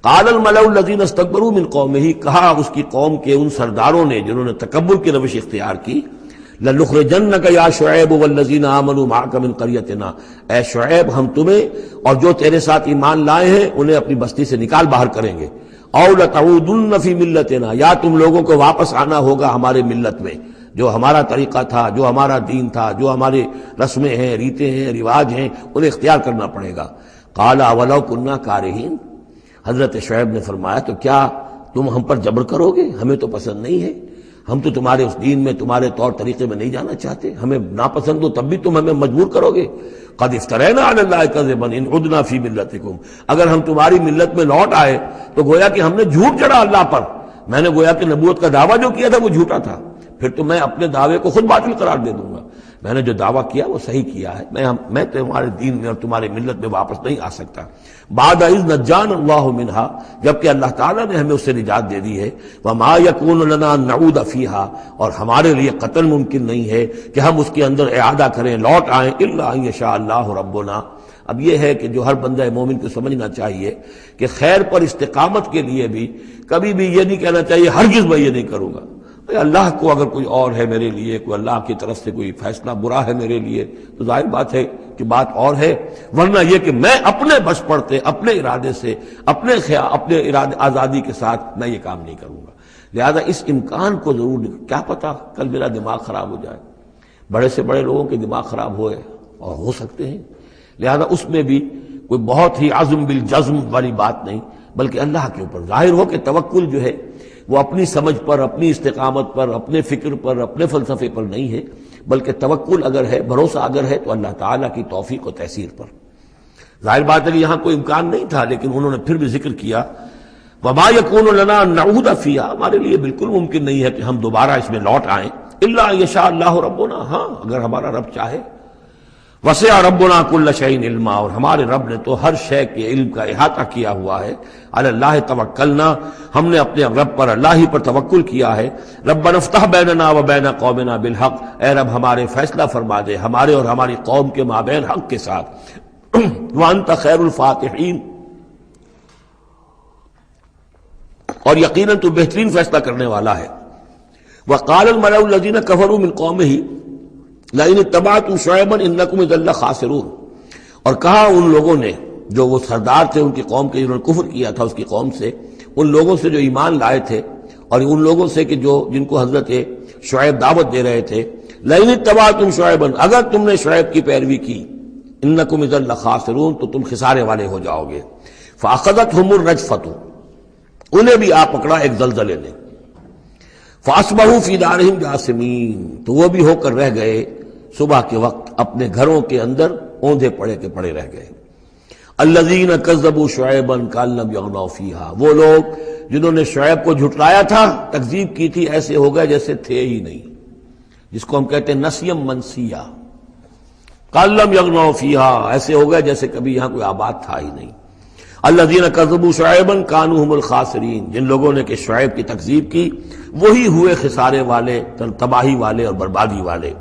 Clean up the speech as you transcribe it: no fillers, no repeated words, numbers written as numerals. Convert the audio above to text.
قال الملأ الذین استکبروا من قومہ، کہا اس کی قوم کے ان سرداروں نے جنہوں نے تکبر کی روش اختیار کی، لَنُخْرِجَنَّكَ يَا شُعَيْبُ وَالَّذِينَ آمَنُوا مَعَكَ مِنْ قَرْيَتِنَا، اے شعیب ہم تمہیں اور جو تیرے ساتھ ایمان لائے ہیں انہیں اپنی بستی سے نکال باہر کریں گے، اَوْ لَتَعُودُنَّ فِي مِلَّتِنَا، یا تم لوگوں کو واپس آنا ہوگا ہمارے ملت میں، جو ہمارا طریقہ تھا، جو ہمارا دین تھا، جو ہمارے رسمیں ہیں، ریتیں ہیں، رواج ہیں، انہیں اختیار کرنا پڑے گا۔ قَالَ أَوَلَوْ كُنَّا كَارِهِينَ، حضرت شعیب نے فرمایا تو کیا تم ہم پر جبر کرو گے؟ ہمیں تو پسند نہیں ہے، ہم تو تمہارے اس دین میں، تمہارے طور طریقے میں نہیں جانا چاہتے، ہمیں ناپسند ہو تب بھی تم ہمیں مجبور کرو گے۔ قد افترینا علی اللہ کذبا ان عدنا فی ملتکم، اگر ہم تمہاری ملت میں لوٹ آئے تو گویا کہ ہم نے جھوٹ چڑھا اللہ پر، میں نے گویا کہ نبوت کا دعویٰ جو کیا تھا وہ جھوٹا تھا، پھر تو میں اپنے دعوے کو خود باطل قرار دے دوں گا، میں نے جو دعویٰ کیا وہ صحیح کیا ہے، میں تمہارے دین میں اور تمہاری ملت میں واپس نہیں آ سکتا۔ بعد اذ نجانا اللہ منہا، جبکہ اللہ تعالیٰ نے ہمیں اس سے نجات دے دی ہے، وما یکون لنا ان نعود فیہا، اور ہمارے لیے قتل ممکن نہیں ہے کہ ہم اس کے اندر اعادہ کریں، لوٹ آئیں، الا ان یشاء اللہ ربنا۔ اب یہ ہے کہ جو ہر بندہ مومن کو سمجھنا چاہیے کہ خیر پر استقامت کے لیے بھی کبھی بھی یہ نہیں کہنا چاہیے ہرگز میں یہ نہیں کروں گا، اللہ کو اگر کوئی اور ہے میرے لیے، کوئی اللہ کی طرف سے کوئی فیصلہ برا ہے میرے لیے تو ظاہر بات ہے کہ بات اور ہے، ورنہ یہ کہ میں اپنے بس پڑتے، اپنے ارادے سے، اپنے ارادے آزادی کے ساتھ میں یہ کام نہیں کروں گا۔ لہذا اس امکان کو ضرور، کیا پتہ کل میرا دماغ خراب ہو جائے، بڑے سے بڑے لوگوں کے دماغ خراب ہوئے اور ہو سکتے ہیں، لہذا اس میں بھی کوئی بہت ہی عزم بالجزم والی بات نہیں، بلکہ اللہ کے اوپر ظاہر ہو کہ توکل جو ہے وہ اپنی سمجھ پر، اپنی استقامت پر، اپنے فکر پر، اپنے فلسفے پر نہیں ہے، بلکہ توکل اگر ہے، بھروسہ اگر ہے تو اللہ تعالیٰ کی توفیق و تیسیر پر۔ ظاہر بات ہے کہ یہاں کوئی امکان نہیں تھا، لیکن انہوں نے پھر بھی ذکر کیا وما یکون لنا ان نعود فیہا، ہمارے لیے بالکل ممکن نہیں ہے کہ ہم دوبارہ اس میں لوٹ آئیں، الا ان یشاء اللہ ربنا، ہاں اگر ہمارا رب چاہے۔ وسع ربنا کل شیء علما، اور ہمارے رب نے تو ہر شے کے علم کا احاطہ کیا ہوا ہے۔ علی اللہ توکلنا، ہم نے اپنے رب پر، اللہ ہی پر توکل کیا ہے۔ ربنا افتح بیننا و بین قومنا بالحق، اے رب ہمارے فیصلہ فرما دے ہمارے اور ہماری قوم کے مابین حق کے ساتھ۔ وانت خیر الفاتحین، اور یقیناً تو بہترین فیصلہ کرنے والا ہے۔ وقال الملأ الذین کفروا من قومہ لئن اتبعتم شعیبا انکم اذا لخاسرون، اور کہا ان لوگوں نے جو وہ سردار تھے ان کی قوم کے، جنہوں نے کفر کیا تھا اس کی قوم سے، ان لوگوں سے جو ایمان لائے تھے اور ان لوگوں سے کہ جن کو حضرت شعیب دعوت دے رہے تھے، لئن اتبعتم شعیبا، اگر تم نے شعیب کی پیروی کی، انکم اذا لخاسرون، تو تم خسارے والے ہو جاؤ گے۔ فاخذتهم الرجفۃ، انہیں بھی آ پکڑا ایک زلزلے نے، فاصبحوا فی دارہم جاثمین، تو وہ بھی ہو کر رہ گئے صبح کے وقت اپنے گھروں کے اندر اوندھے پڑے کے پڑے رہ گئے۔ الذین کذبوا شعیبا کأن لم یغنوا فیہا، وہ لوگ جنہوں نے شعیب کو جھٹلایا تھا، تکذیب کی تھی، ایسے ہو گئے جیسے تھے ہی نہیں، جس کو ہم کہتے ہیں نسیم منسیہ، کأن لم یغنوا فیہا، ایسے ہو گئے جیسے کبھی یہاں کوئی آباد تھا ہی نہیں۔ الذین کذبوا شعیبا کانوا هم الخاسرین، جن لوگوں نے کہ شعیب کی تکذیب کی وہی ہوئے خسارے والے، تباہی والے اور بربادی والے۔